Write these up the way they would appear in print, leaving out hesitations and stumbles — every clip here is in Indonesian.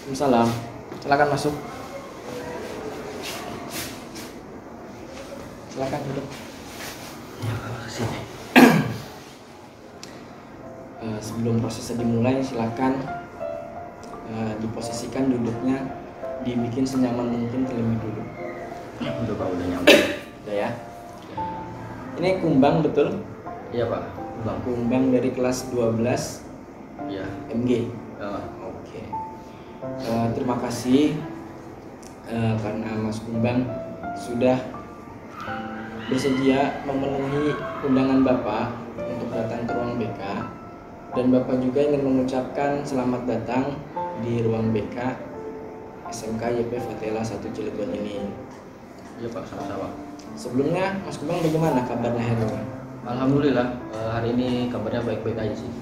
Waalaikumsalam. Silakan masuk. Silakan duduk. Ya, sini. Sebelum prosesnya dimulai, silakan diposisikan duduknya, dibikin senyaman mungkin terlebih dulu. Udah Pak, udah nyampe. Udah ya. Ini Kumbang betul? Iya Pak, Bang. Kumbang dari kelas 12 Iya. MG. Oke. Terima kasih karena Mas Kumbang sudah bersedia memenuhi undangan Bapak untuk datang ke ruang BK, dan Bapak juga ingin mengucapkan selamat datang di ruang BK SMK YP Fatela 1 Cilegon ini. Iya Pak, sama-sama. Sebelumnya Mas Kumbang bagaimana kabarnya hari ini? Alhamdulillah, hari ini kabarnya baik-baik aja sih.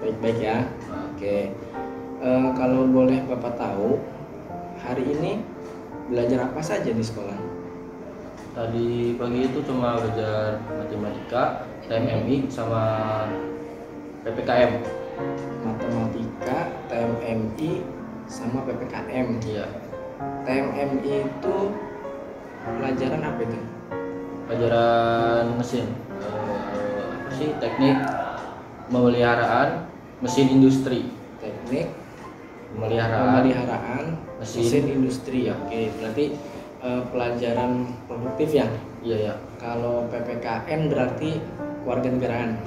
Baik-baik ya. Oke. Kalau boleh Bapak tahu, hari ini belajar apa saja di sekolah? Tadi pagi itu cuma belajar matematika, TMMI, sama PPKM. Matematika, TMMI, sama PPKM. Iya. TMMI itu pelajaran apa itu? Pelajaran mesin. Apa sih? Teknik pemeliharaan mesin industri. Teknik Pemeliharaan mesin industri. Ya. Oke, berarti pelajaran produktif ya. Iya ya. Kalau PPKN berarti kewarganegaraan.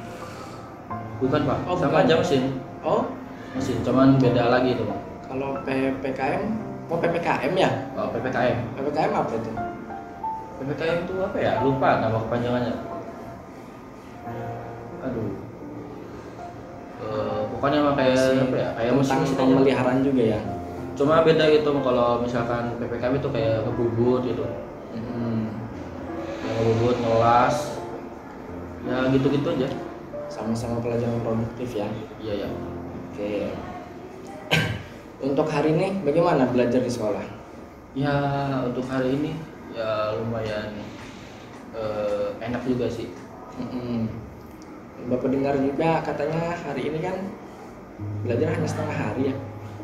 Bukan Pak, Oh, sama bukan. aja mesin. Oh, Mesin, cuman beda lagi itu Pak. kalau PPKM, PPKM ya? Oh, PPKM. PPKM apa itu? PPKM itu apa ya? Lupa nama kepanjangannya. Aduh. Pokoknya mah kayak apa ya? Kayak tentang mesin pemeliharaan juga ya. Cuma beda gitu kalau misalkan PPKM itu kayak ngebubut gitu. Kayak ngebubut, ngelas. Ya gitu-gitu aja. Sama-sama pelajaran produktif ya. Iya ya. Oke. Untuk hari ini bagaimana belajar di sekolah? Ya untuk hari ini ya lumayan enak juga sih. Bapak dengar juga katanya hari ini kan belajar hanya setengah hari ya.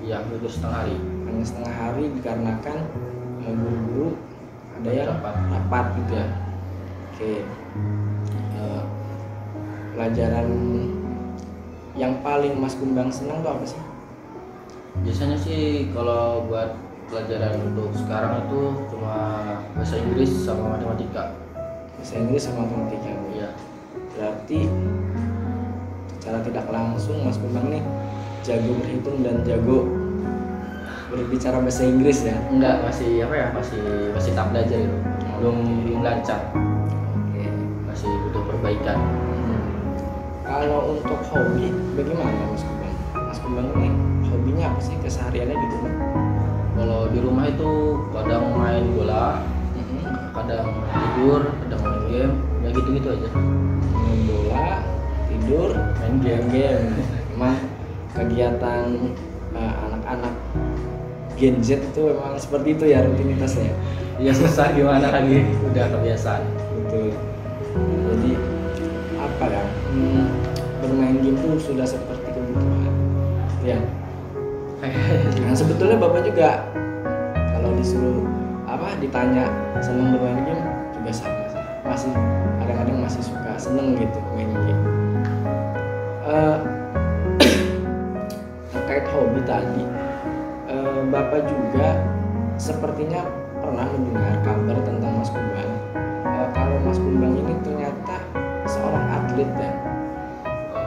Iya, hampir setengah hari. Hanya setengah hari dikarenakan guru-guru ada yang rapat gitu ya. Oke. Pelajaran yang paling Mas Kumbang senang tuh apa sih? Biasanya sih kalau buat pelajaran untuk sekarang itu cuma bahasa Inggris sama matematika. Bahasa Inggris sama matematika. Iya. Berarti secara tidak langsung Mas Kumbang nih jago berhitung dan jago berbicara bahasa Inggris ya. Enggak, masih apa ya? Masih tahap belajar itu. Belum lancar. Oke. Masih butuh perbaikan. Kalau untuk hobi bagaimana Mas Kumbang? Mas Kumbang ini hobinya apa sih kesehariannya di rumah? Kalau di rumah itu kadang main bola, kadang tidur, kadang main game, ya gitu-gitu aja. Main bola, tidur, Main game. Emang kegiatan anak-anak Gen Z itu memang seperti itu ya rutinitasnya. Ya susah gimana lagi, udah kebiasaan. Betul. Jadi apa ya? Bermain game itu sudah seperti kebutuhan. Ya. Nah, sebetulnya Bapak juga kalau disuruh ditanya senang bermain game juga sama sih. Masih kadang-kadang masih suka seneng gitu main game. Terkait hobi tadi, Bapak juga sepertinya pernah mendengar kabar tentang Mas Kumbang. Kalau Mas Kumbang ini ternyata seorang atlet ya.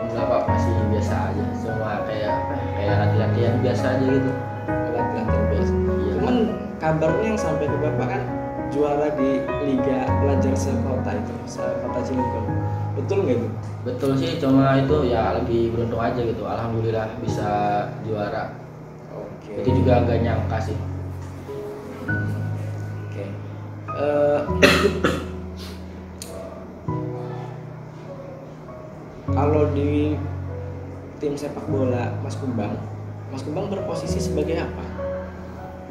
Enggak Pak, masih biasa aja. Cuma kayak latihan biasa aja gitu. Latihan biasa. Iya. Cuman kabarnya yang sampai ke Bapak kan juara di Liga Pelajar Sekota itu, Sekota Cilegon. Betul nggak itu? Betul sih, cuma itu ya lebih beruntung aja gitu. Alhamdulillah bisa juara. Oke. Itu juga agak nyangka sih. Oke. Kalau di tim sepak bola Mas Kumbang berposisi sebagai apa?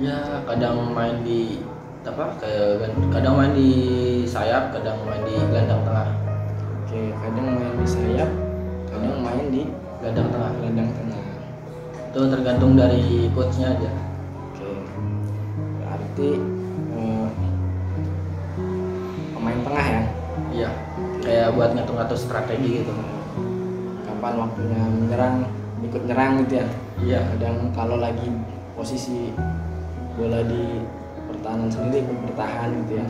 Ya kadang main di kadang main di sayap, kadang main di gelandang tengah. Oke, kadang main di sayap, kadang main di Gelandang tengah. gelandang tengah. Itu tergantung dari coachnya aja. berarti pemain tengah ya. Iya, kayak buat ngatur-ngatur strategi gitu. Kapan waktunya menyerang, ikut nyerang gitu ya. Iya. Kadang kalau lagi posisi bola di pertahanan sendiri ikut bertahan gitu ya.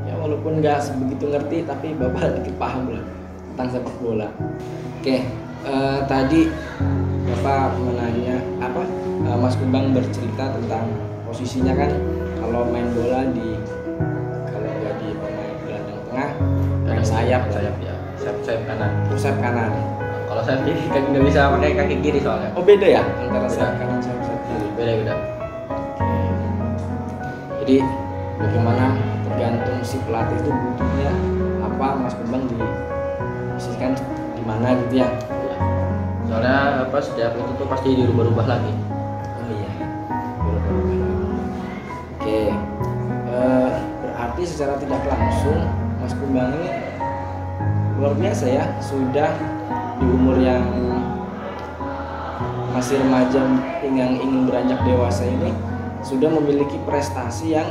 Ya walaupun nggak sebegitu ngerti tapi bapak dikit paham lah tentang sepak bola. Oke, tadi bapak menanya apa? Mas Kumbang bercerita tentang posisinya kan kalau main bola kalau nggak di pemain gelandang tengah, main sayap ya, sayap kanan. sayap kanan. Kalau sayap kiri kan nggak bisa pakai kaki kiri soalnya. Oh beda ya antara Beda. sayap kanan sayap kiri. Beda. Jadi bagaimana tergantung si pelatih itu butuhnya apa Mas Kumbang diposisikan di mana gitu ya. Iya. Soalnya apa setiap itu tuh pasti dirubah-rubah lagi. Oh iya. Berubah-ubah lagi. Oke. Berarti secara tidak langsung Mas Kumbang ini luar biasa ya, sudah di umur yang masih remaja yang ingin beranjak dewasa ini sudah memiliki prestasi yang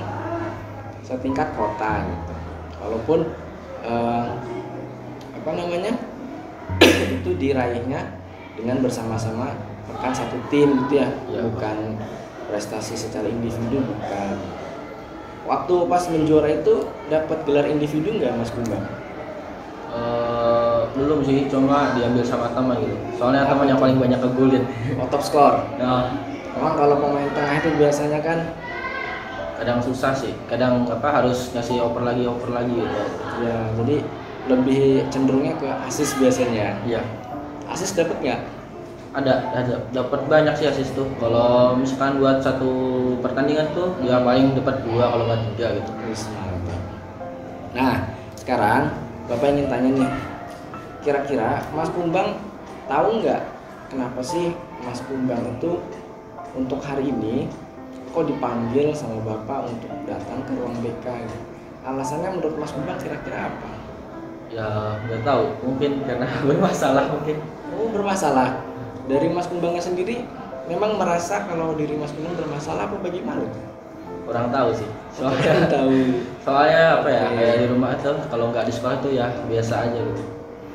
setingkat kota gitu. Walaupun itu diraihnya dengan bersama-sama rekan satu tim gitu ya, bukan prestasi secara individu, bukan. Waktu pas menjuara itu dapat gelar individu nggak Mas Kumbang? Belum sih, cuma diambil sama teman gitu. Soalnya teman yang paling banyak ngegolin. Top skor. Nah, Memang kalau pemain tengah itu biasanya kan kadang susah sih, kadang harus ngasih oper lagi gitu. ya, jadi lebih cenderungnya ke asis biasanya. Iya. Asis dapat nggak? Ada dapat banyak sih asis tuh. Kalau misalkan buat satu pertandingan tuh ya paling dapat 2 kalau nggak 3 gitu. Mantap. Nah, sekarang Bapak ingin tanya nih, kira-kira Mas Kumbang tahu nggak kenapa sih Mas Kumbang itu untuk hari ini kok dipanggil sama Bapak untuk datang ke ruang BK? Alasannya menurut Mas Kumbang kira-kira apa? Ya nggak tahu, mungkin karena bermasalah mungkin. Oh, bermasalah. Dari Mas Kumbangnya sendiri memang merasa kalau diri Mas Kumbang bermasalah apa bagaimana? Kurang tahu sih. Soalnya tahu. Soalnya apa ya? Kayak di rumah tuh kalau nggak di sekolah tuh ya biasa aja gitu.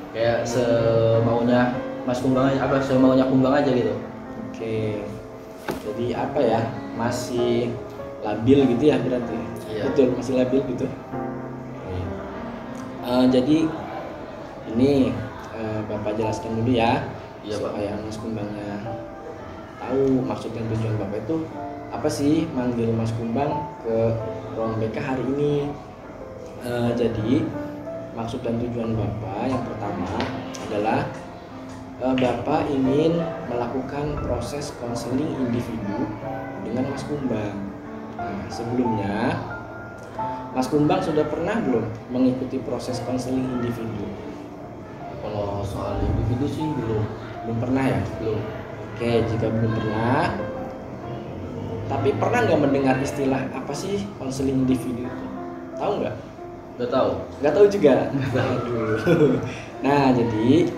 Kayak semaunya Mas Kumbang aja, semaunya Kumbang aja gitu. Oke. Jadi apa ya? Masih labil gitu ya berarti. Iya. Betul, masih labil gitu. Jadi ini Bapak jelaskan dulu ya. Iya, Pak. Supaya Mas Kumbangnya tahu maksud dan tujuan Bapak itu apa sih manggil Mas Kumbang ke ruang BK hari ini. Jadi maksud dan tujuan Bapak yang pertama adalah Bapak ingin melakukan proses konseling individu dengan Mas Kumbang. Nah, sebelumnya Mas Kumbang sudah pernah belum mengikuti proses konseling individu? Kalau soal individu sih Belum pernah ya? belum. Oke, jika belum pernah, tapi pernah nggak mendengar istilah apa sih konseling individu itu? Tahu nggak? Nggak tahu. Nggak tahu juga. Aduh. Nah, jadi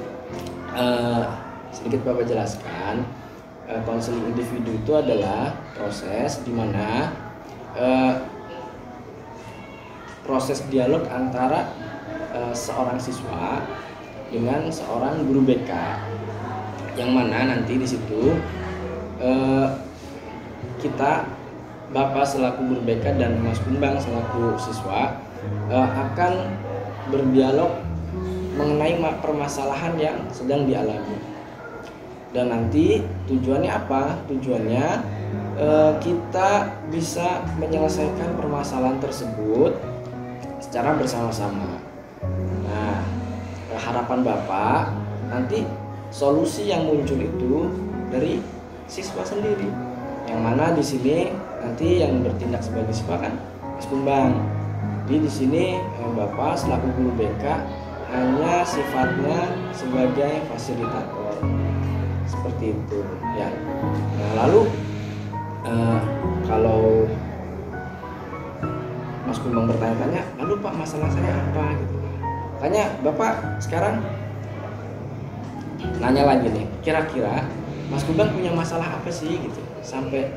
sedikit Bapak jelaskan, konseling individu itu adalah proses di mana proses dialog antara seorang siswa dengan seorang guru BK, yang mana nanti di situ kita, Bapak selaku guru BK dan Mas Kumbang selaku siswa akan berdialog mengenai permasalahan yang sedang dialami. Dan nanti tujuannya apa? Tujuannya kita bisa menyelesaikan permasalahan tersebut secara bersama-sama. Nah, harapan Bapak nanti solusi yang muncul itu dari siswa sendiri, yang mana di sini nanti yang bertindak sebagai siswa kan Mas Kumbang. Jadi di sini Bapak selaku guru BK hanya sifatnya sebagai fasilitator, seperti itu ya. Nah, lalu kalau Mas Kumbang bertanya-tanya, lalu Pak masalah saya apa gitu. Makanya Bapak sekarang nanya lagi nih, kira-kira Mas Kumbang punya masalah apa sih gitu, sampai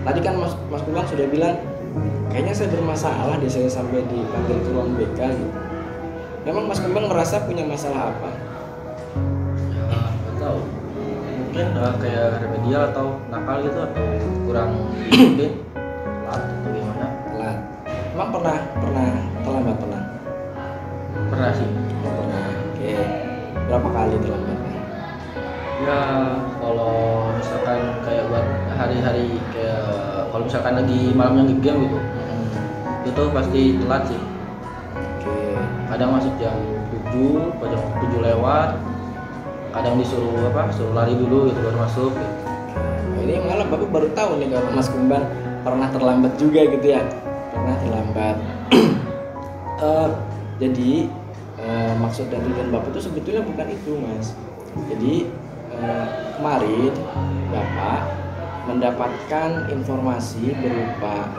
tadi kan Mas Kumbang sudah bilang kayaknya saya bermasalah deh saya sampai dipanggil ke ruang BK gitu. Memang Mas Kumbang merasa punya masalah apa? Ya nggak tahu, mungkin kayak remedial atau nakal gitu atau kurang disiplin, telat atau gimana. Telat. Emang pernah terlambat Pernah sih. Oh, pernah. Oke. Berapa kali terlambatnya? Ya kalau misalkan kayak buat hari-hari kayak kalau misalkan lagi malamnya nge-game gitu, itu pasti telat sih. Oke. Kadang masuk jam 7, jam 7 lewat, kadang suruh lari dulu gitu baru masuk gitu. Nah, ini malah Bapak baru tahu nih kalau Mas Kumbang pernah terlambat juga gitu ya. Pernah terlambat. Jadi maksud dan tujuan Bapak itu sebetulnya bukan itu, Mas. Jadi kemarin Bapak mendapatkan informasi berupa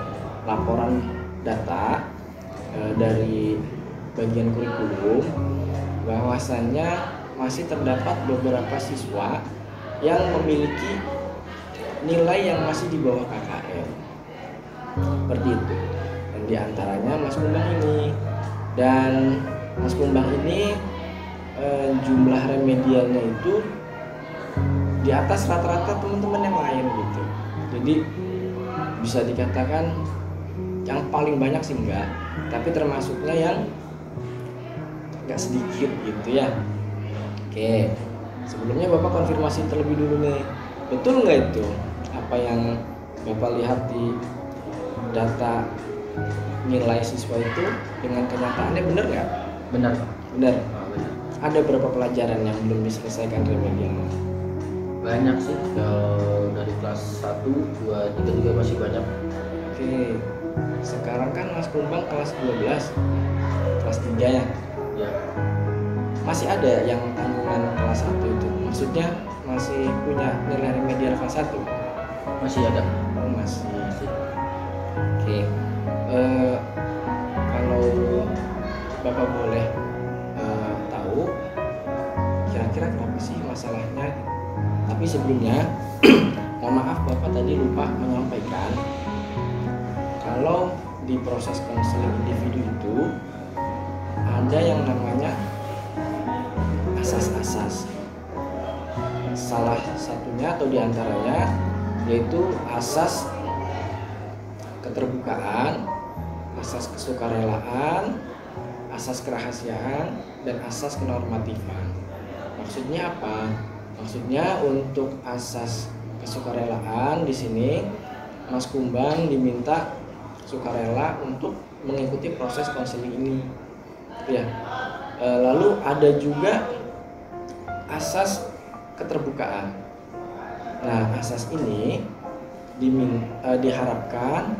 laporan data dari bagian kurikulum bahwasannya masih terdapat beberapa siswa yang memiliki nilai yang masih di bawah KKM. Seperti itu. Dan diantaranya Mas Kumbang ini. Dan Mas Kumbang ini jumlah remedialnya itu di atas rata-rata teman-teman yang lain gitu. Jadi bisa dikatakan yang paling banyak sih enggak, tapi termasuknya yang enggak sedikit gitu ya. Oke, sebelumnya Bapak konfirmasi terlebih dulu nih, betul nggak itu apa yang Bapak lihat di data nilai siswa itu dengan kenyataannya benar nggak? Benar. Benar. Benar. Ada berapa pelajaran yang belum diselesaikan remedialnya? Banyak sih, kalau dari kelas 1, 2, 3 juga masih banyak. Oke, sekarang kan Mas Kumbang kelas 12, kelas 3 ya? Ya, Masih ada yang tanggungan kelas 1 itu? Maksudnya masih punya nilai remedial kelas 1? masih ada. Oh, masih. Masih. Oke, kalau Bapak boleh tahu kira-kira kenapa sih masalahnya? Tapi sebelumnya, mohon maaf Bapak tadi lupa menyampaikan kalau di proses konseling individu itu ada yang namanya asas-asas. Salah satunya atau diantaranya yaitu asas keterbukaan, asas kesukarelaan, asas kerahasiaan, dan asas kenormatifan. Maksudnya apa? Maksudnya untuk asas kesukarelaan di sini Mas Kumbang diminta sukarela untuk mengikuti proses konseling ini. Ya. Lalu ada juga asas keterbukaan. Nah, asas ini diharapkan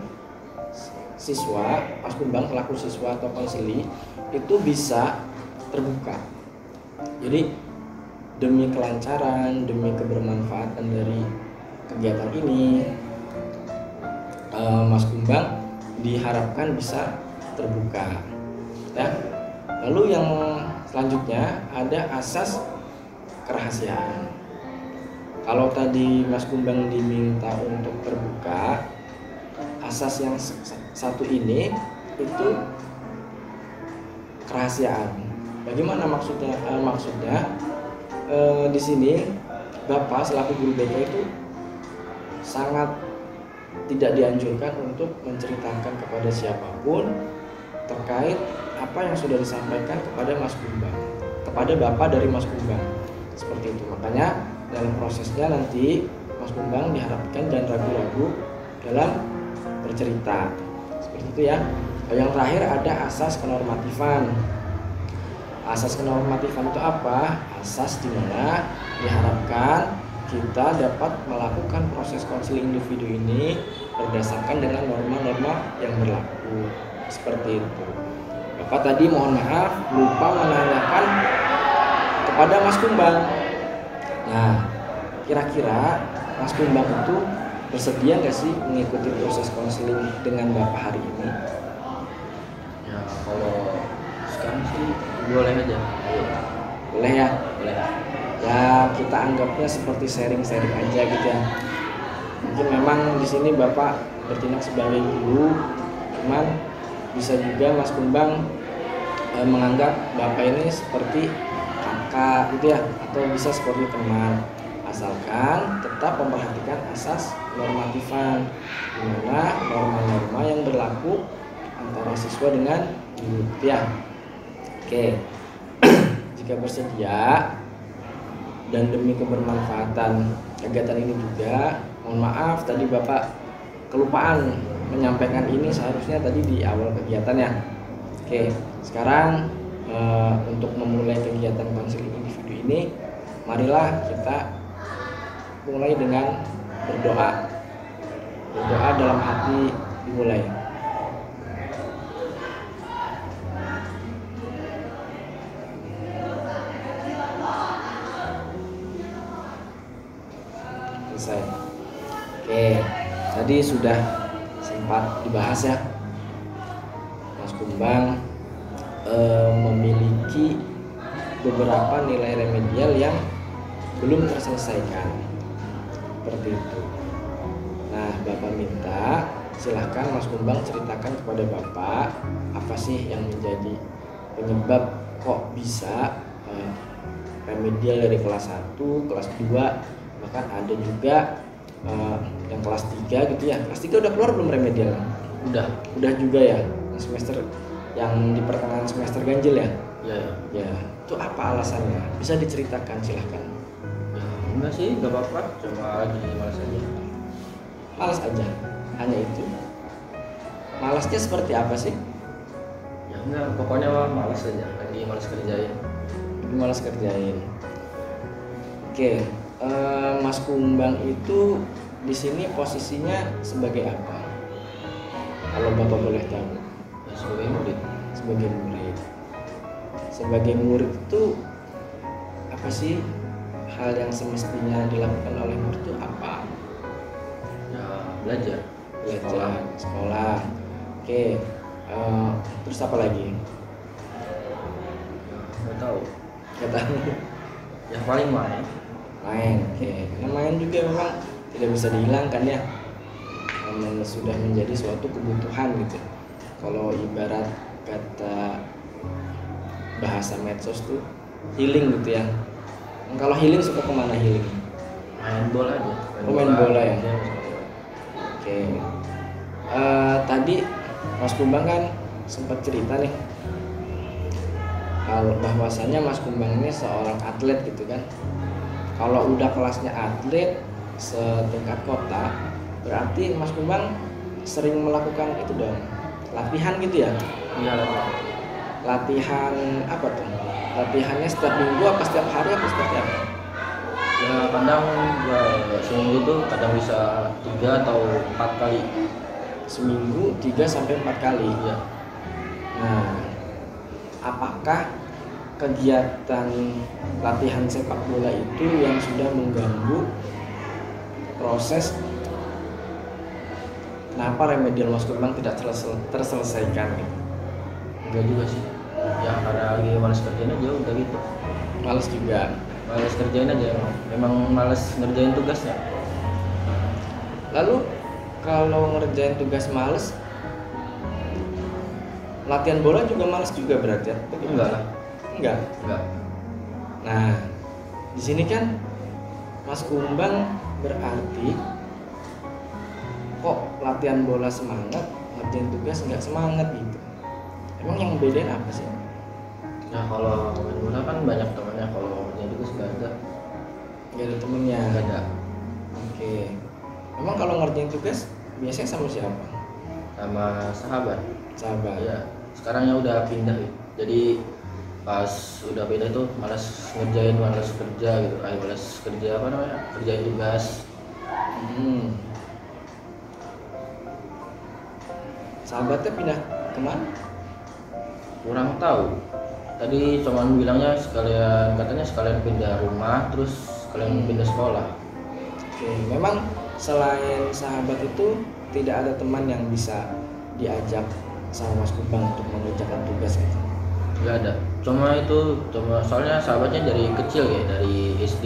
siswa, Mas Kumbang selaku siswa atau konsili itu bisa terbuka. Jadi demi kelancaran, demi kebermanfaatan dari kegiatan ini, Mas Kumbang diharapkan bisa terbuka. Ya. Lalu yang selanjutnya ada asas kerahasiaan. Kalau tadi Mas Kumbang diminta untuk terbuka, asas yang satu ini itu kerahasiaan. Bagaimana maksudnya? Maksudnya di sini Bapak selaku guru BK itu sangat tidak dianjurkan untuk menceritakan kepada siapapun terkait apa yang sudah disampaikan kepada Mas Kumbang, kepada Bapak dari Mas Kumbang. Seperti itu. Makanya dalam prosesnya nanti Mas Kumbang diharapkan dan ragu-ragu dalam bercerita. Seperti itu ya. Yang terakhir ada asas kenormatifan. Asas kenormatifan itu apa? Asas di mana diharapkan kita dapat melakukan proses konseling individu ini berdasarkan dengan norma-norma yang berlaku. Seperti itu. Bapak tadi mohon maaf lupa menanyakan kepada Mas Kumbang. Nah, kira-kira Mas Kumbang itu bersedia nggak sih mengikuti proses konseling dengan Bapak hari ini? Ya kalau sekarang sih boleh aja. Boleh ya? Boleh. Ya kita anggapnya seperti sharing-sharing aja gitu ya. Mungkin memang di sini Bapak bertindak sebagai guru, cuman bisa juga Mas Kumbang menganggap Bapak ini seperti kakak gitu ya, atau bisa seperti teman, asalkan tetap memperhatikan asas normatifan, di mana norma-norma yang berlaku antara siswa dengan guru ya. Oke. Jika bersedia dan demi kebermanfaatan kegiatan ini juga, mohon maaf tadi Bapak kelupaan menyampaikan ini seharusnya tadi di awal kegiatan ya. Oke, sekarang untuk memulai kegiatan konseling individu ini, marilah kita mulai dengan berdoa. Berdoa dalam hati dimulai. Selesai. Oke, tadi sudah sempat dibahas ya, Mas Kumbang memiliki beberapa nilai remedial yang belum terselesaikan, seperti itu. Nah, Bapak minta silahkan Mas Kumbang ceritakan kepada Bapak apa sih yang menjadi penyebab kok bisa remedial dari kelas 1, kelas 2, bahkan ada juga yang kelas 3 gitu ya. Kelas 3 udah keluar belum remedial? Udah juga ya, semester yang di pertengahan semester ganjil ya? Ya. Itu apa alasannya? Bisa diceritakan silahkan. Ya, enggak sih, enggak apa-apa, cuma lagi malas aja. Malas aja? Hanya itu? Malasnya seperti apa sih? Ya enggak, pokoknya mah malas aja, lagi malas kerjain. Malas kerjain. Oke, Mas Kumbang itu di sini posisinya sebagai apa? Kalau Bapak boleh tahu. Ya, sebagai murid. Sebagai murid. Sebagai murid itu apa sih hal yang semestinya dilakukan oleh murid itu apa? Ya, belajar. Sekolah. Oke. Terus apa lagi? Ya, nggak tahu. Ya paling main. Oke. Karena main juga memang tidak bisa dihilangkan ya. Karena sudah menjadi suatu kebutuhan gitu. Kalau ibarat kata bahasa medsos tuh healing gitu ya. Kalau healing suka kemana healing? Main bola aja. Main bola ya. Oke. Tadi Mas Kumbang kan sempat cerita nih kalau bahwasanya Mas Kumbang ini seorang atlet gitu kan. Kalau udah kelasnya atlet setingkat kota, berarti Mas Kumbang sering melakukan itu dong, latihan gitu ya? Iya. Latihan apa tuh? Latihannya setiap minggu apa setiap hari apa seperti apa? Ya kadang ya, seminggu tuh kadang bisa 3 atau 4 kali. Seminggu 3 sampai 4 kali Ya. Nah, apakah kegiatan latihan sepak bola itu yang sudah mengganggu proses kenapa remedial Mas Kumbang tidak terselesaikan gitu? Enggak juga sih. Ya karena lagi malas kerjain aja udah gitu. Males juga. Malas kerjain aja memang malas ngerjain tugasnya. Lalu kalau ngerjain tugas males, latihan bola juga males juga berarti ya? Enggak lah. Enggak. Nah, di sini kan Mas Kumbang berarti kok latihan bola semangat, ngerjain tugas nggak semangat gitu. Emang yang bedain apa sih? Ya kalau main bola kan banyak temannya, kalau ngerjain tugas nggak ada. Nggak ada temennya. Nggak ada. Oke. Emang kalau ngerjain tugas biasanya sama siapa? Sama sahabat. Sahabat. Ya. Sekarang ya udah pindah ya. Jadi pas udah pindah itu malas ngerjain, malas kerja gitu. Malas kerja apa namanya? Kerjain tugas. Sahabatnya pindah kemana? Kurang tahu. Tadi cuman bilangnya katanya sekalian pindah rumah, terus sekalian pindah sekolah. Oke, memang selain sahabat itu tidak ada teman yang bisa diajak sama Mas Kumbang untuk mengerjakan tugas gitu. Nggak ada. Cuma soalnya sahabatnya dari kecil ya, dari SD,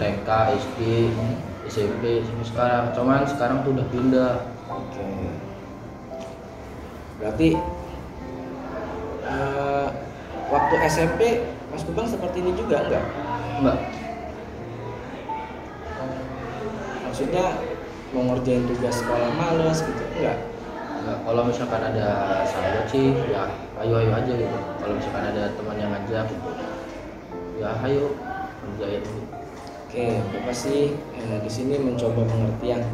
TK, SD. SMP sampai sekarang. Cuman sekarang tuh udah pindah. Oke. Berarti waktu SMP Mas Gubang seperti ini juga enggak? Enggak. Maksudnya mau ngerjain tugas sekolah males gitu enggak? Enggak. Kalau misalkan ada sahabat sih ya ayo aja gitu. Kalau misalkan ada teman yang ngajak gitu, ya ayo kerjain gitu. Oke, Bapak sih di sini mencoba pengertian.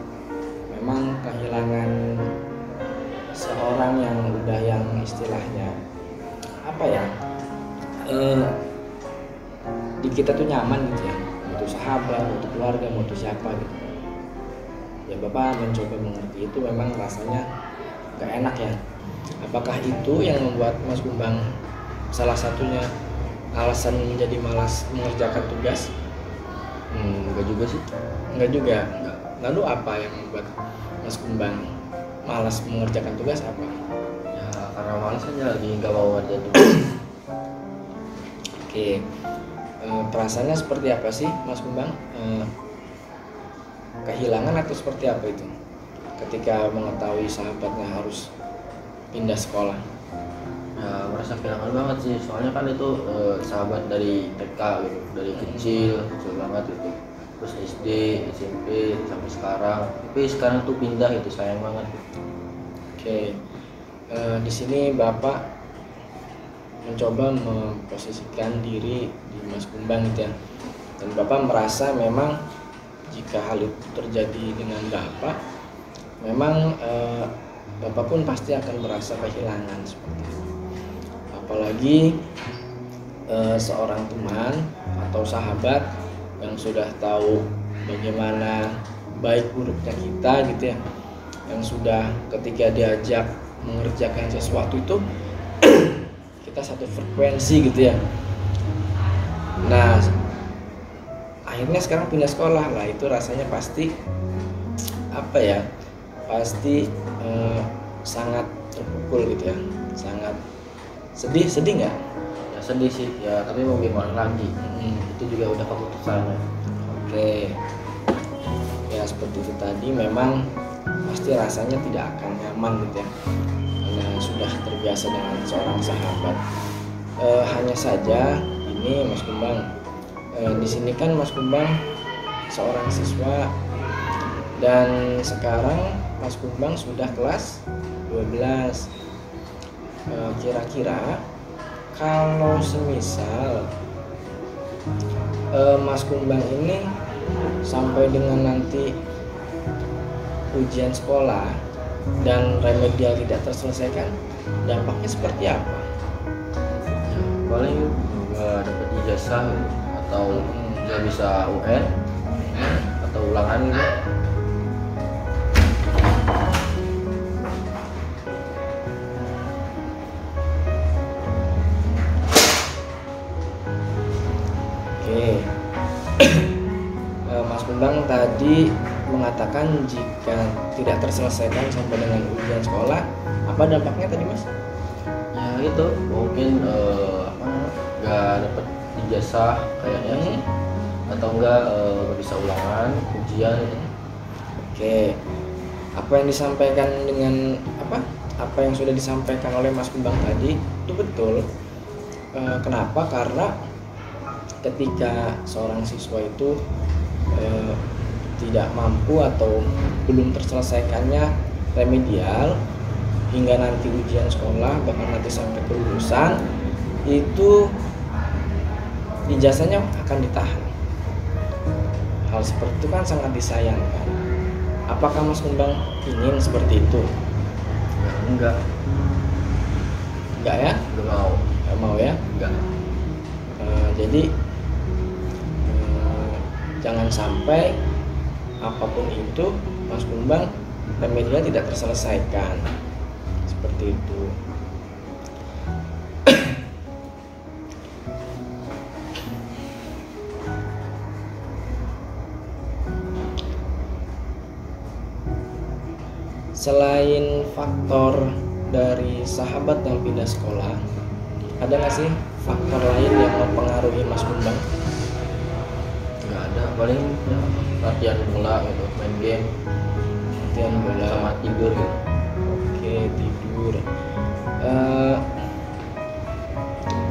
Memang kehilangan seorang yang udah yang istilahnya apa ya? Di kita tuh nyaman gitu ya, untuk sahabat, untuk keluarga, untuk siapa gitu. Ya Bapak mencoba mengerti itu memang rasanya gak enak ya. Apakah itu yang membuat Mas Gumbang salah satunya alasan menjadi malas mengerjakan tugas? Enggak juga sih. Enggak juga. Enggak. Lalu apa yang membuat Mas Gumbang malas mengerjakan tugas apa? Ya karena malas aja lagi nggak mau ngerjain tugas. Oke. Perasaannya seperti apa sih Mas Gumbang? Kehilangan atau seperti apa itu? Ketika mengetahui sahabatnya harus pindah sekolah. Ya merasa kehilangan banget sih, soalnya kan itu sahabat dari TK gitu, dari kecil banget gitu, terus SD, SMP sampai sekarang, tapi sekarang tuh pindah gitu, sayang banget. Oke, di sini Bapak mencoba memposisikan diri di Mas Gumbang gitu ya, dan Bapak merasa memang jika hal itu terjadi dengan Bapak, memang Bapak pun pasti akan merasa kehilangan seperti itu. Apalagi seorang teman atau sahabat yang sudah tahu bagaimana baik buruknya kita gitu ya, yang sudah ketika diajak mengerjakan sesuatu itu kita satu frekuensi gitu ya. Nah akhirnya sekarang pindah sekolah lah, itu rasanya pasti apa ya, pasti sangat terpukul gitu ya, sangat sedih nggak? Ya sedih sih ya, tapi mau gimana lagi, itu juga udah keputusannya. Oke, ya seperti itu tadi, memang pasti rasanya tidak akan nyaman gitu ya, karena sudah terbiasa dengan seorang sahabat. Hanya saja ini Mas Gumbang, di sini kan Mas Gumbang seorang siswa dan sekarang Mas Gumbang sudah kelas 12. Kira-kira kalau semisal Mas Gumbang ini sampai dengan nanti ujian sekolah dan remedial tidak terselesaikan, dampaknya seperti apa? Ya, paling nggak dapat ijazah gitu, atau nggak bisa UN atau ulangan gitu. Oke, Mas Gumbang tadi mengatakan jika tidak terselesaikan sampai dengan ujian sekolah, apa dampaknya tadi Mas? Ya itu mungkin nggak dapat ijazah kayaknya sih, atau nggak bisa ulangan ujian gitu. Oke, apa yang disampaikan dengan apa yang sudah disampaikan oleh Mas Gumbang tadi itu betul. Kenapa? Karena ketika seorang siswa itu tidak mampu atau belum terselesaikannya remedial hingga nanti ujian sekolah, bahkan nanti sampai kelulusan, itu ijazahnya akan ditahan. Hal seperti itu kan sangat disayangkan. Apakah Mas Gumbang ingin seperti itu? Enggak Ya? Nggak mau ya? enggak. Jadi jangan sampai apapun itu Mas Gumbang remedial tidak terselesaikan, seperti itu. Selain faktor dari sahabat yang pindah sekolah, ada nggak sih faktor lain yang mempengaruhi Mas Gumbang? Nggak nggak ada, paling ya, latihan bola gitu, main game latihan bola sama tidur gitu. oke tidur. Eh,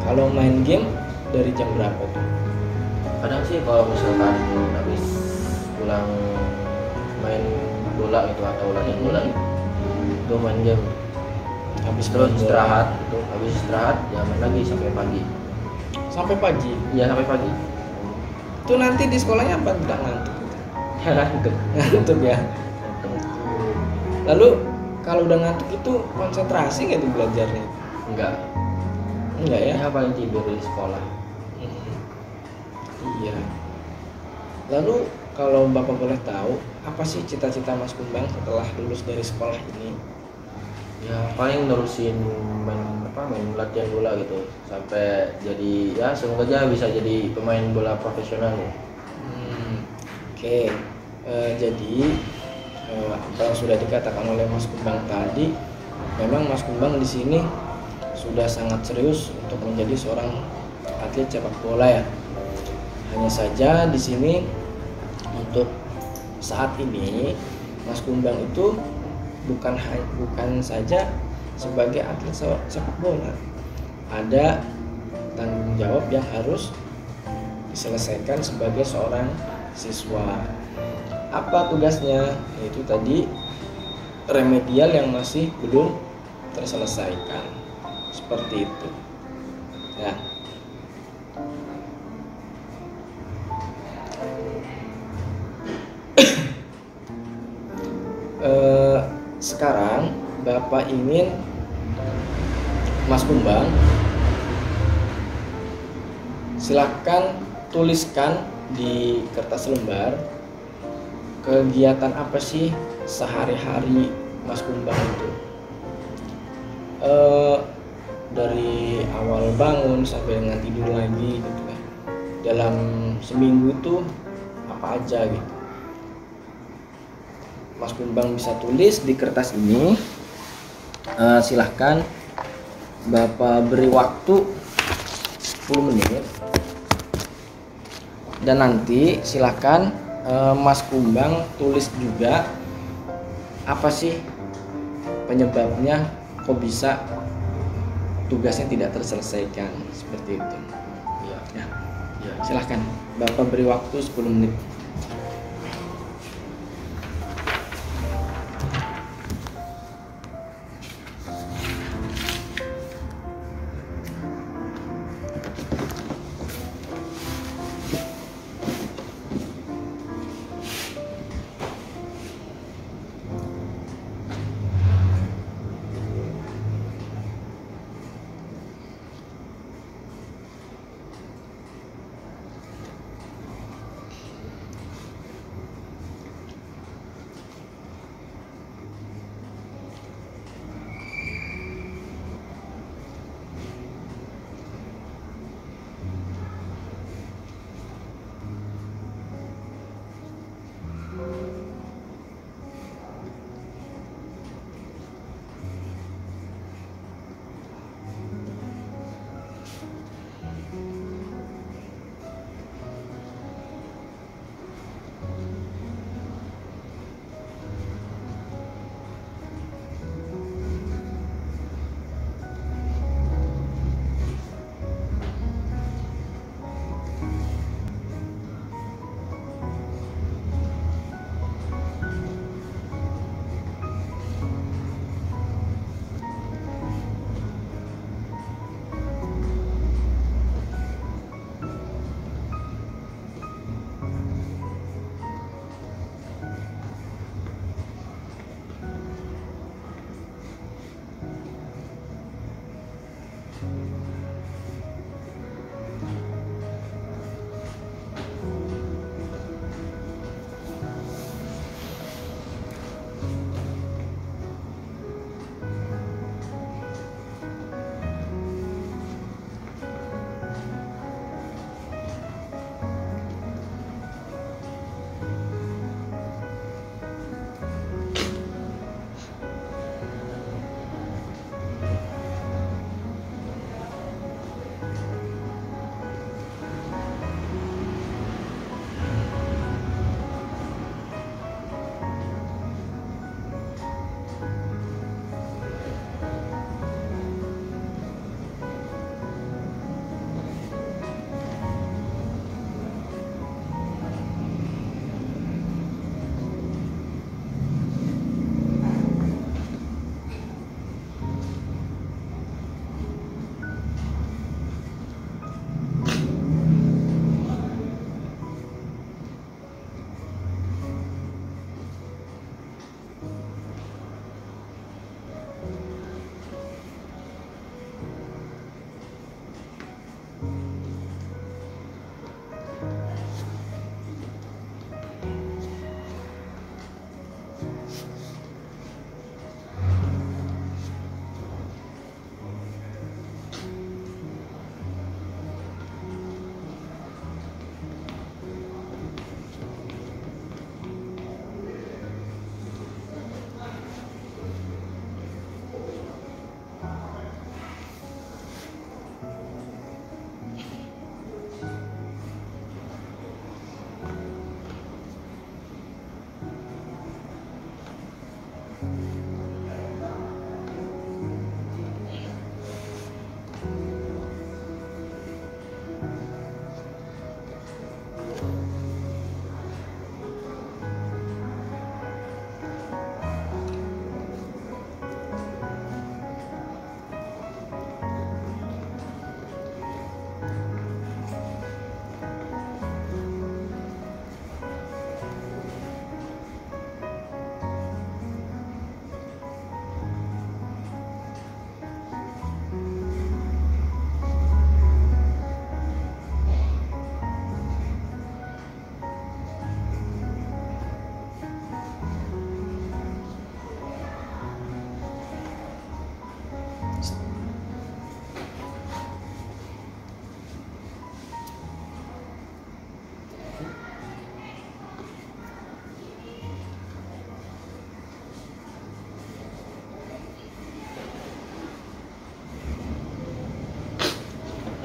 kalau main game dari jam berapa tuh? Kadang sih kalau misalkan habis pulang main bola gitu atau latihan bola gitu, itu main game. Habis Terus main bola istirahat gitu, habis istirahat ya main lagi sampai pagi. sampai pagi. Iya sampai pagi. Itu nanti di sekolahnya apa tidak ngantuk? Ngantuk. Ngantuk ya. Ngantuk. Lalu kalau udah ngantuk itu konsentrasi nggak tuh belajarnya? Enggak. Enggak ya? Ya paling tidur di sekolah. Iya. Lalu kalau Bapak boleh tahu, apa sih cita-cita Mas Kumbang setelah lulus dari sekolah ini? Ya paling nerusin main latihan bola gitu sampai jadi ya semoga aja bisa jadi pemain bola profesional ya. Oke. Jadi apa yang sudah dikatakan oleh Mas Kumbang tadi, memang Mas Kumbang di sini sudah sangat serius untuk menjadi seorang atlet sepak bola ya. Hanya saja di sini untuk saat ini Mas Kumbang itu bukan saja sebagai atlet sepak bola, ada tanggung jawab yang harus diselesaikan sebagai seorang siswa. Apa tugasnya? Yaitu tadi remedial yang masih belum terselesaikan, seperti itu ya. Sekarang Bapak ingin Mas Kumbang silakan tuliskan di kertas lembar kegiatan apa sih sehari-hari Mas Kumbang itu, dari awal bangun sampai dengan tidur lagi gitu kan, dalam seminggu itu apa aja gitu. Mas Kumbang bisa tulis di kertas ini. Silahkan Bapak beri waktu 10 menit dan nanti silahkan Mas Kumbang tulis juga apa sih penyebabnya kok bisa tugasnya tidak terselesaikan, seperti itu ya. Silahkan Bapak beri waktu 10 menit.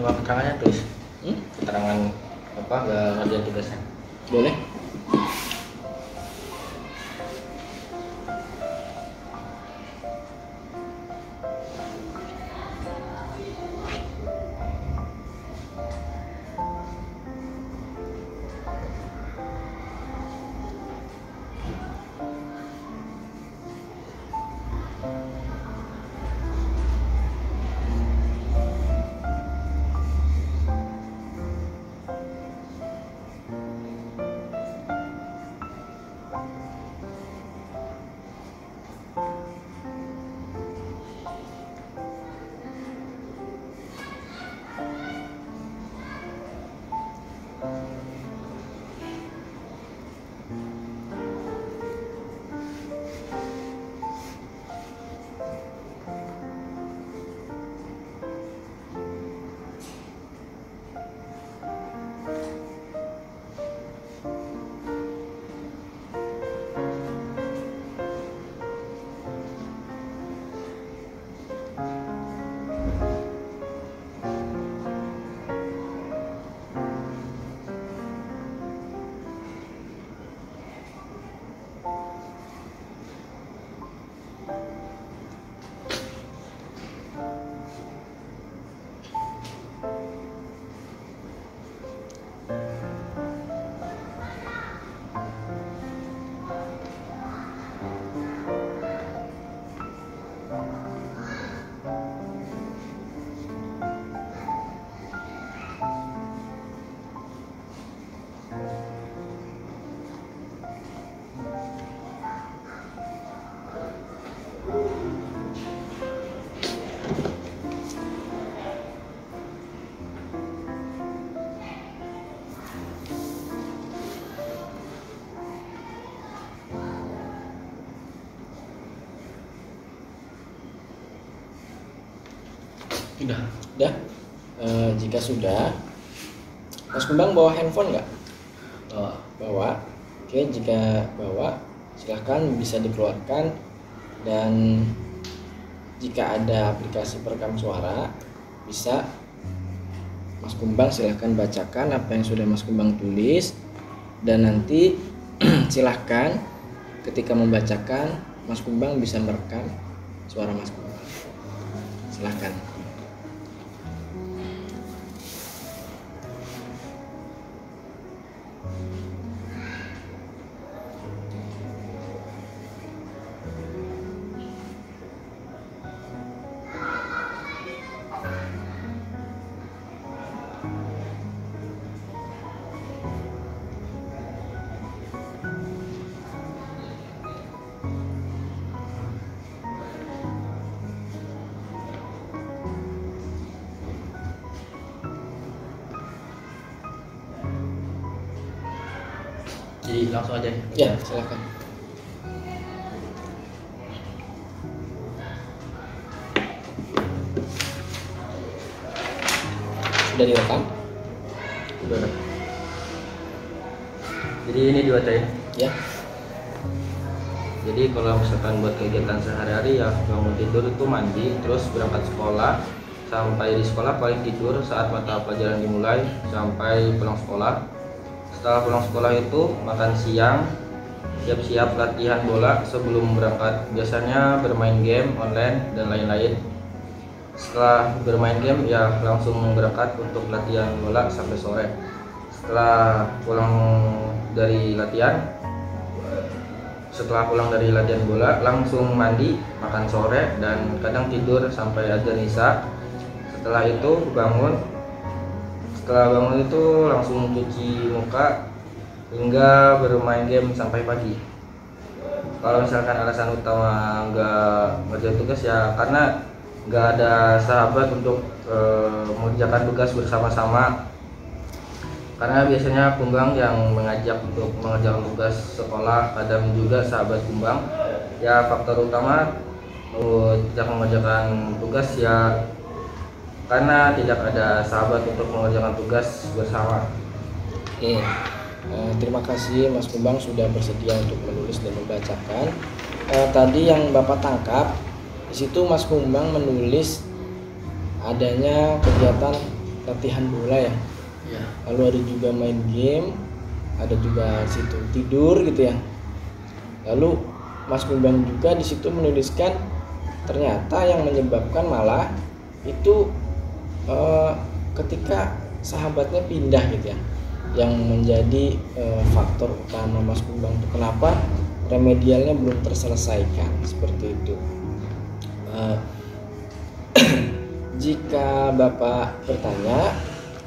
semua keterangannya tulis. Keterangan apa nggak ngerjain tugasnya. Boleh? Udah. Udah. Jika sudah, Mas Kumbang bawa handphone nggak? Bawa. Oke, jika bawa, silahkan bisa dikeluarkan, dan jika ada aplikasi perekam suara, bisa Mas Kumbang silahkan bacakan apa yang sudah Mas Kumbang tulis, dan nanti silahkan ketika membacakan Mas Kumbang bisa merekam suara Mas Kumbang. Silahkan. Jadi langsung aja. Ya, silakan. Sudah direkam? Udah. Jadi ini dibaca ya. Ya. Jadi kalau misalkan buat kegiatan sehari-hari ya bangun tidur itu mandi, terus berangkat sekolah, sampai di sekolah paling tidur saat mata pelajaran dimulai sampai pulang sekolah. Setelah pulang sekolah itu makan siang, siap-siap latihan bola sebelum berangkat, biasanya bermain game online dan lain-lain. Setelah bermain game ya langsung berangkat untuk latihan bola sampai sore. Setelah pulang dari latihan bola langsung mandi, makan sore, dan kadang tidur sampai adzan isya. Setelah bangun itu langsung cuci muka hingga bermain game sampai pagi. Kalau misalkan alasan utama nggak ngerjain tugas ya karena nggak ada sahabat untuk mengerjakan tugas bersama-sama. Karena biasanya Kumbang yang mengajak untuk mengerjakan tugas sekolah, kadang juga sahabat Kumbang. Ya faktor utama tidak mengerjakan tugas ya karena tidak ada sahabat untuk mengerjakan tugas bersama. Oke. Terima kasih Mas Kumbang sudah bersedia untuk menulis dan membacakan. Tadi yang Bapak tangkap di situ Mas Kumbang menulis adanya kegiatan latihan bola ya. Iya. Lalu ada juga main game, ada juga situ tidur gitu ya. Lalu Mas Kumbang juga di situ menuliskan ternyata yang menyebabkan malah itu ketika sahabatnya pindah gitu ya, yang menjadi faktor utama Mas Kumbang itu kenapa remedialnya belum terselesaikan seperti itu. Jika Bapak bertanya,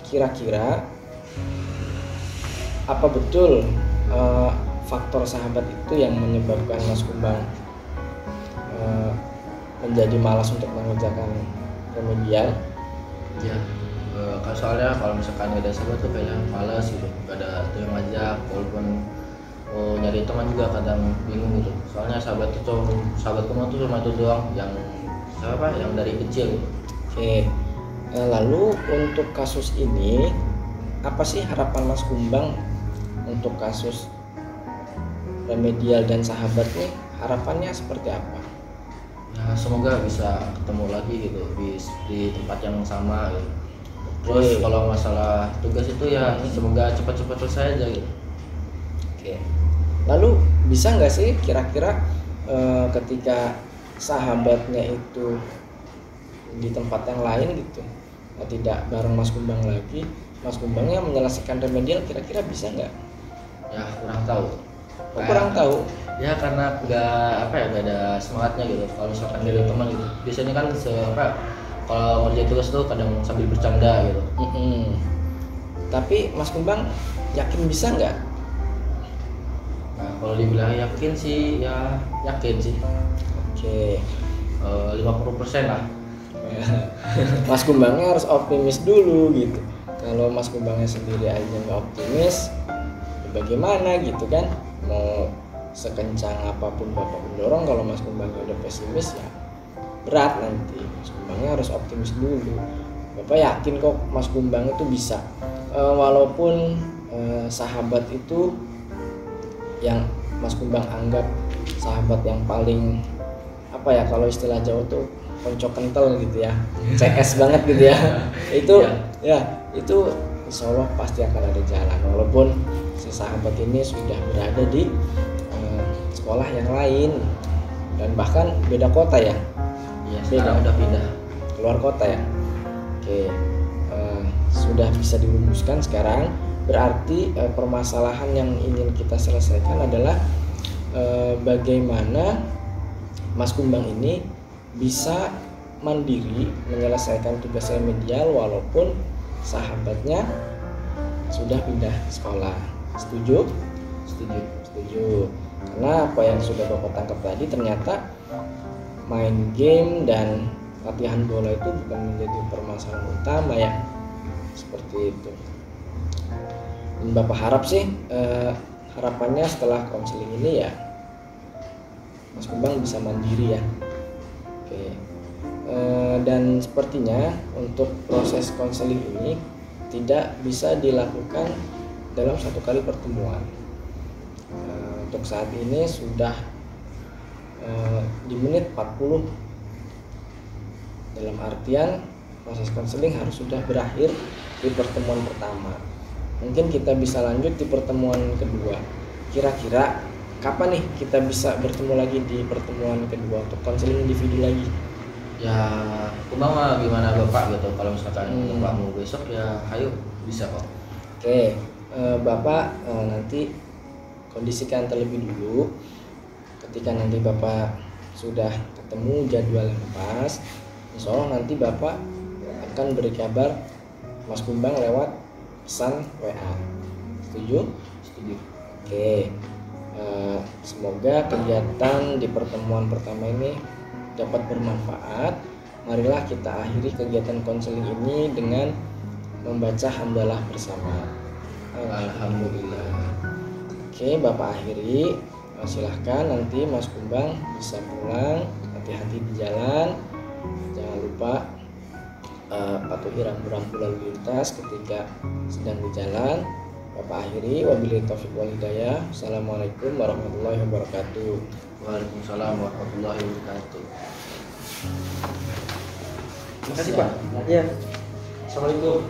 kira-kira apa betul faktor sahabat itu yang menyebabkan Mas Kumbang menjadi malas untuk mengerjakan remedial? Ya, kan soalnya kalau misalkan ada sahabat tuh kayak malas gitu, gak ada tuh yang ngajak, walaupun nyari teman juga kadang bingung gitu. Soalnya sahabat kamu tuh cuma itu doang, yang siapa? Yang dari kecil. Oke, lalu untuk kasus ini apa sih harapan Mas Kumbang untuk kasus remedial dan sahabatnya? Harapannya seperti apa? Ya semoga bisa ketemu lagi gitu di tempat yang sama gitu. Terus kalau masalah tugas itu ya semoga cepat-cepat selesai aja gitu. Oke. Lalu bisa nggak sih kira-kira ketika sahabatnya itu di tempat yang lain gitu, tidak bareng Mas Kumbang lagi, Mas Kumbangnya menyelesaikan remedial, kira-kira bisa nggak? Ya kurang tahu. Kurang tahu. Ya karena nggak ada semangatnya gitu. Kalau misalkan dari teman gitu, biasanya kan kalau ngerjain tugas tuh kadang sambil bercanda gitu. Tapi Mas Kumbang yakin bisa nggak? Nah, kalau dibilang yakin sih, ya yakin sih. Oke. 50% lah. Mas Kumbangnya harus optimis dulu gitu. Kalau Mas Kumbangnya sendiri aja nggak optimis, ya bagaimana gitu kan? Mau sekencang apapun Bapak mendorong, kalau Mas Kumbangnya udah pesimis ya berat nanti. Mas Kumbangnya harus optimis dulu. Bapak yakin kok Mas Kumbang itu bisa, walaupun sahabat itu yang Mas Kumbang anggap sahabat yang paling kalau istilah Jawa tuh konco kental gitu ya, CS banget gitu ya. Itu itu insya Allah pasti akan ada jalan, walaupun si sahabat ini sudah berada di sekolah yang lain dan bahkan beda kota ya. Iya, sekarang udah pindah keluar kota ya. Oke, sudah bisa dirumuskan sekarang. Berarti permasalahan yang ingin kita selesaikan adalah bagaimana Mas Kumbang ini bisa mandiri menyelesaikan tugas remedial walaupun sahabatnya sudah pindah sekolah. Setuju? Setuju. Karena apa yang sudah Bapak tangkap tadi, ternyata main game dan latihan bola itu bukan menjadi permasalahan utama ya. Seperti itu. Dan Bapak harap sih harapannya setelah konseling ini ya Mas Kumbang bisa mandiri ya. Oke. Dan sepertinya untuk proses konseling ini tidak bisa dilakukan dalam satu kali pertemuan. Untuk saat ini sudah di menit 40, dalam artian proses konseling harus sudah berakhir di pertemuan pertama. Mungkin kita bisa lanjut di pertemuan kedua. Kira-kira kapan nih kita bisa bertemu lagi di pertemuan kedua untuk konseling individu lagi? Ya Kumbang mah gimana Bapak gitu, kalau misalkan Bapak mau besok ya ayo bisa kok. Oke, Bapak nanti kondisikan terlebih dulu. Ketika nanti Bapak sudah ketemu jadwal yang pas, insya Allah nanti Bapak akan beri kabar Mas Kumbang lewat pesan WA. Setuju? Setuju. Oke, semoga kegiatan di pertemuan pertama ini dapat bermanfaat. Marilah kita akhiri kegiatan konseling ini dengan membaca hamdalah bersama. Alhamdulillah. Oke, Bapak akhiri. Silahkan nanti Mas Kumbang bisa pulang. Hati-hati di jalan. Jangan lupa patuhi rambu-rambu lalu lintas ketika sedang di jalan. Bapak akhiri. Wabillahi taufiq wal hidayah. Assalamualaikum warahmatullahi wabarakatuh. Waalaikumsalam warahmatullahi wabarakatuh. Terima kasih Pak. Iya. Assalamualaikum.